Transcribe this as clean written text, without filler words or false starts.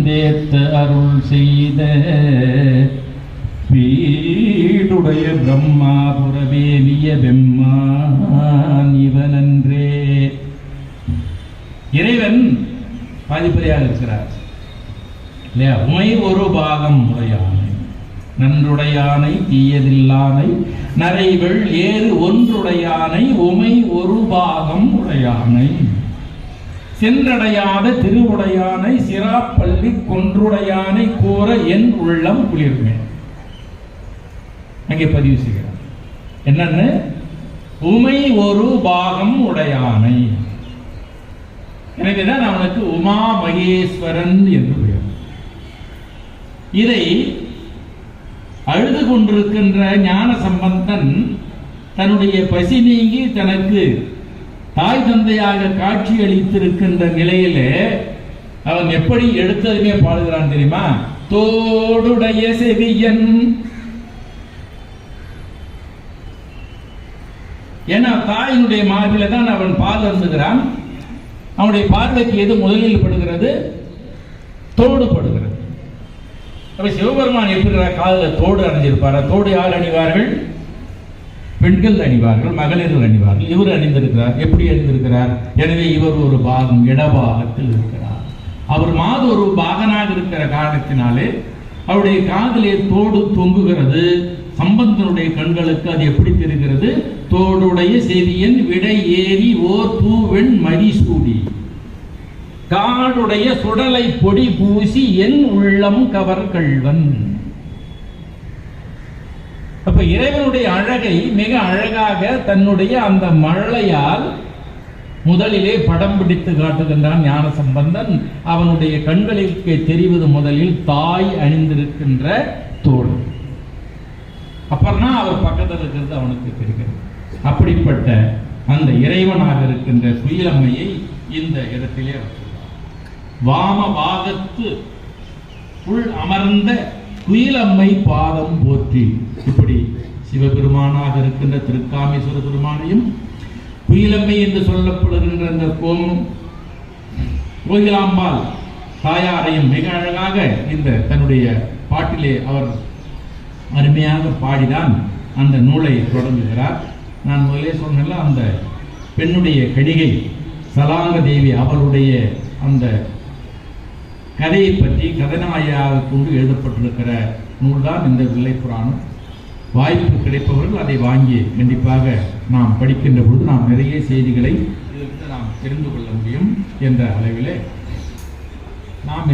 தேத்த அருள் செய்த வீடுடைய பிரம்மாபுரவேலிய வெம்மான் இவனன்றே. இறைவன் பாதிப்பறையாக இருக்கிறார் இல்லையா? உமை ஒரு பாகம் உடையானை, நன்றுடையானை தீயதில்லானை, நரைவெள் ஏறு ஒன்றுடையானை, உமை ஒரு பாகம் உடையானை, சென்றடையாத திருவுடையானை, சிராப்பள்ளி கொன்றுடையானை கூற என் உள்ளம் குளிர்மே. அங்கே பதிவு செய்கிறார் என்னன்னு, உமை ஒரு பாகம் உடையானை. எனவேதான் அவனுக்கு உமா மகேஸ்வரன் என்று பெயர். இதை அழுது கொண்டிருக்கின்ற ஞான சம்பந்தன் தன்னுடைய பசி நீங்கி தனக்கு தாய் தந்தையாக காட்சி அளித்திருக்கின்ற நிலையிலே அவன் எப்படி எடுத்ததுமே பாடுகிறான் தெரியுமா? தோடுடைய செவியன். ஏன்னா தாயினுடைய மார்பில தான் அவன் பால் அருந்துகிறான். அவனுடைய பார்வைக்கு எது முதலில் படுகிறது? தோடு படுகிறது. அப்ப சிவபெருமான் எப்படி காலில் தோடு அணிஞ்சிருப்பார்? தோடு யார் அணிவார்கள்? பெண்கள் அணிவார்கள், மகளிர்கள் அணிவார்கள். இவர் அணிந்திருக்கிறார். எப்படி அணிந்திருக்கிறார்? எனவே இவர் ஒரு பாகம், இடபாகத்தில் இருக்கிறார். அவர் மாது ஒரு பாகனாக இருக்கிற காரணத்தினாலே அவருடைய காதிலே தோடு தொங்குகிறது. சம்பந்தனுடைய கண்களுக்கு அது எப்படி தெரிகிறது? தோடுடைய செவியன் விடை ஏறி ஓர் தூவெண் மதிசூடி, காடுடைய சுடலை பொடி பூசி என் உள்ளம் கவர் கள்வன். அப்ப இறைவனுடைய அழகை மிக அழகாக தன்னுடைய அந்த மழலையால் முதலிலே படம் பிடித்து காட்டுகின்றான் ஞான சம்பந்தன். அவனுடைய கண்களுக்கு தெரிவது முதலில் தாய் அணிந்திருக்கின்ற தோடு. அப்புறம் அவர் பக்கத்தில் இருக்கிறது அவனுக்கு தெரிகிறது. அப்படிப்பட்ட அந்த இறைவனாக இருக்கின்ற குயிலம்மையை இந்த இடத்திலே வாம பாகத்து உள் அமர்ந்த குயிலம்மை பாதம் போற்றி. இப்படி சிவபெருமானாக இருக்கின்ற திருக்காமேஸ்வர பெருமானையும் குயிலம்மை என்று சொல்லப்படுகின்ற அந்த கோயிலாம்பாள் தாயாரையும் மிக அழகாக இந்த தன்னுடைய பாட்டிலே அவர் அருமையாக பாடிதான் அந்த நூலை தொடங்குகிறார். நான் முதலே சொன்னல அந்த பெண்ணுடைய கடிகை சலாங்க தேவி, அவளுடைய அந்த கதையை பற்றி கதனாயாக கொண்டு எழுதப்பட்டிருக்கிற நூல்தான் இந்த வில்லை புராணம். வாய்ப்பு கிடைப்பவர்கள் அதை வாங்கி கண்டிப்பாக நாம் படிக்கின்ற பொழுது நாம் நிறைய செய்திகளை இதிலிருந்து நாம் தெரிந்து கொள்ள முடியும் என்ற அளவிலே நாம்